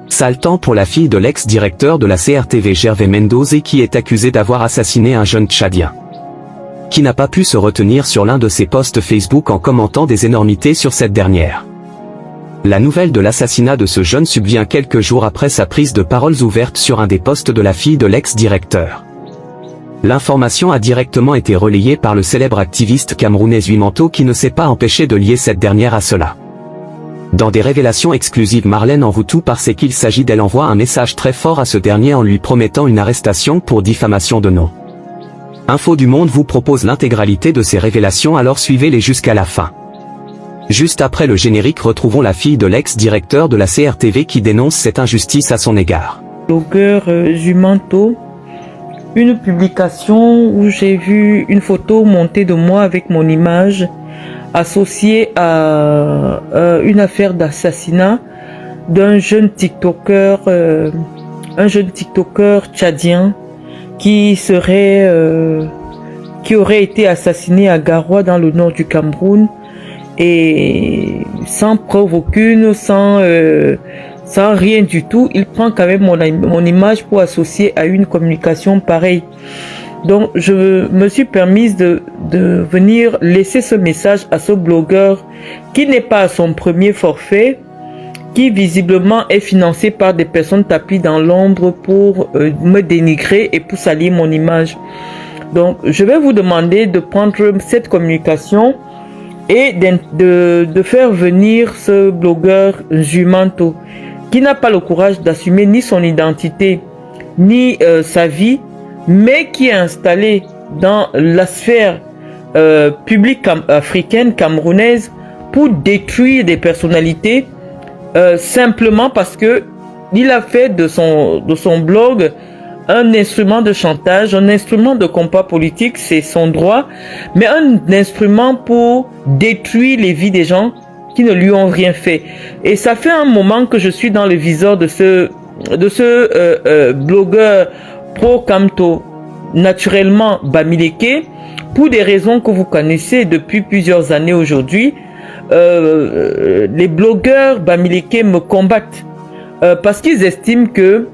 Sale temps pour la fille de l'ex-directeur de la CRTV Gervais Mendoza qui est accusée d'avoir assassiné un jeune Tchadien. Qui n'a pas pu se retenir sur l'un de ses posts Facebook en commentant des énormités sur cette dernière. La nouvelle de l'assassinat de ce jeune subvient quelques jours après sa prise de paroles ouvertes sur un des posts de la fille de l'ex-directeur. L'information a directement été relayée par le célèbre activiste camerounais Huimanto qui ne s'est pas empêché de lier cette dernière à cela. Dans des révélations exclusives, Marlène en tout parce qu'il s'agit d'elle envoie un message très fort à ce dernier en lui promettant une arrestation pour diffamation de nom. Info du Monde vous propose l'intégralité de ces révélations, alors suivez-les jusqu'à la fin. Juste après le générique, retrouvons la fille de l'ex-directeur de la CRTV qui dénonce cette injustice à son égard. Blogueur Huimanto, une publication où j'ai vu une photo montée de moi avec mon image associée à une affaire d'assassinat d'un jeune TikToker, tchadien qui aurait été assassiné à Garoua dans le nord du Cameroun, et sans preuve aucune, sans rien du tout, il prend quand même mon image pour associer à une communication pareille. Donc je me suis permise de venir laisser ce message à ce blogueur qui n'est pas à son premier forfait, qui visiblement est financé par des personnes tapis dans l'ombre pour me dénigrer et pour salir mon image. Donc je vais vous demander de prendre cette communication et de faire venir ce blogueur Huimanto qui n'a pas le courage d'assumer ni son identité ni sa vie, mais qui est installé dans la sphère publique africaine, camerounaise, pour détruire des personnalités simplement parce que il a fait de son blog un instrument de chantage, un instrument de combat politique, c'est son droit, mais un instrument pour détruire les vies des gens qui ne lui ont rien fait. Et ça fait un moment que je suis dans le viseur de ce blogueur pro-Camto, naturellement Bamileke, pour des raisons que vous connaissez depuis plusieurs années aujourd'hui. Les blogueurs Bamileke me combattent parce qu'ils estiment que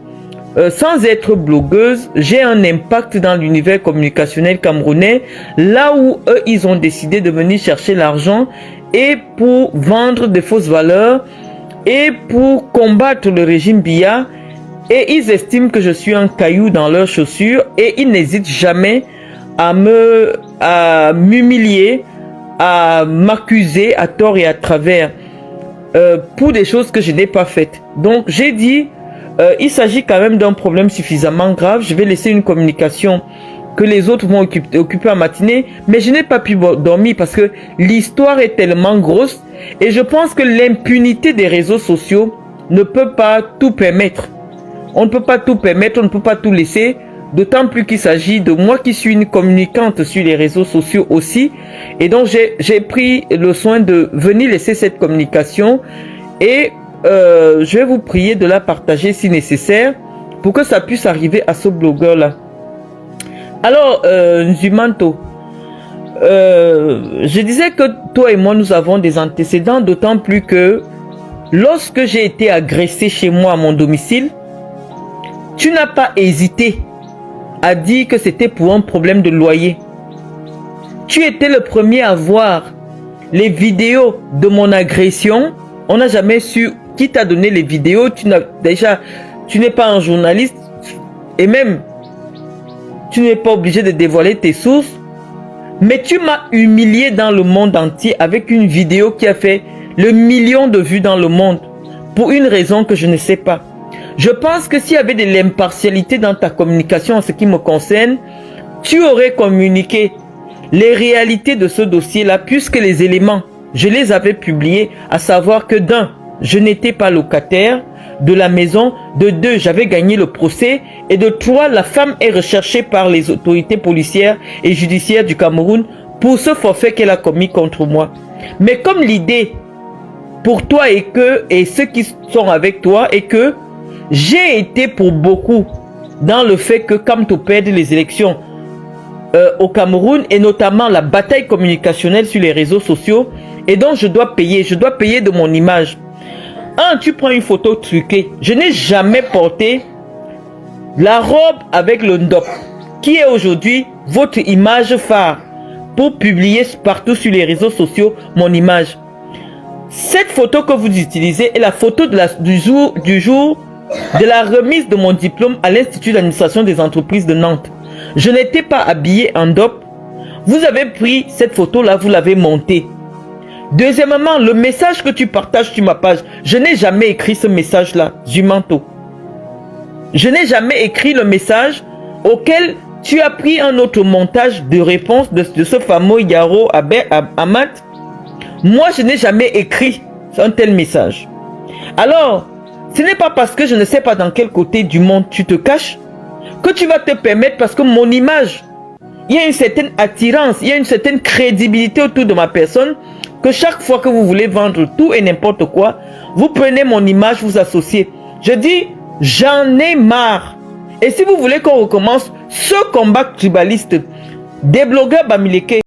sans être blogueuse, j'ai un impact dans l'univers communicationnel camerounais, là où eux, ils ont décidé de venir chercher l'argent et pour vendre des fausses valeurs et pour combattre le régime Biya. Et ils estiment que je suis un caillou dans leurs chaussures et ils n'hésitent jamais à m'humilier, à m'accuser à tort et à travers pour des choses que je n'ai pas faites. Donc j'ai dit, il s'agit quand même d'un problème suffisamment grave. Je vais laisser une communication que les autres vont occuper en matinée, mais je n'ai pas pu dormir parce que l'histoire est tellement grosse et je pense que l'impunité des réseaux sociaux ne peut pas tout permettre. On ne peut pas tout permettre, on ne peut pas tout laisser, d'autant plus qu'il s'agit de moi qui suis une communicante sur les réseaux sociaux aussi. Et donc j'ai pris le soin de venir laisser cette communication et je vais vous prier de la partager si nécessaire pour que ça puisse arriver à ce blogueur-là. Alors, Huimanto, je disais que toi et moi, nous avons des antécédents, d'autant plus que lorsque j'ai été agressé chez moi à mon domicile, tu n'as pas hésité à dire que c'était pour un problème de loyer. Tu étais le premier à voir les vidéos de mon agression. On n'a jamais su qui t'a donné les vidéos. Tu n'es pas un journaliste et même tu n'es pas obligé de dévoiler tes sources. Mais tu m'as humilié dans le monde entier avec une vidéo qui a fait le million de vues dans le monde pour une raison que je ne sais pas. Je pense que s'il y avait de l'impartialité dans ta communication en ce qui me concerne, tu aurais communiqué les réalités de ce dossier-là, puisque les éléments, je les avais publiés, à savoir que d'un, je n'étais pas locataire de la maison, de deux, j'avais gagné le procès, et de trois, la femme est recherchée par les autorités policières et judiciaires du Cameroun pour ce forfait qu'elle a commis contre moi. Mais comme l'idée pour toi et ceux qui sont avec toi est que j'ai été pour beaucoup dans le fait que Camto perde les élections au Cameroun et notamment la bataille communicationnelle sur les réseaux sociaux, et donc je dois payer de mon image. tu prends une photo truquée. Je n'ai jamais porté la robe avec le ndop, qui est aujourd'hui votre image phare, pour publier partout sur les réseaux sociaux mon image. Cette photo que vous utilisez est la photo du jour de la remise de mon diplôme à l'Institut d'administration des entreprises de Nantes. Je n'étais pas habillé en ndop. Vous avez pris cette photo-là, vous l'avez montée. Deuxièmement, le message que tu partages sur ma page, je n'ai jamais écrit ce message-là, du manteau. Je n'ai jamais écrit le message auquel tu as pris un autre montage de réponse de ce fameux Yaro Ahmad. Moi, je n'ai jamais écrit un tel message. Alors, ce n'est pas parce que je ne sais pas dans quel côté du monde tu te caches que tu vas te permettre, parce que mon image, il y a une certaine attirance, il y a une certaine crédibilité autour de ma personne, que chaque fois que vous voulez vendre tout et n'importe quoi, vous prenez mon image, vous associez. Je dis, j'en ai marre. Et si vous voulez qu'on recommence ce combat tribaliste des blogueurs Bamileke,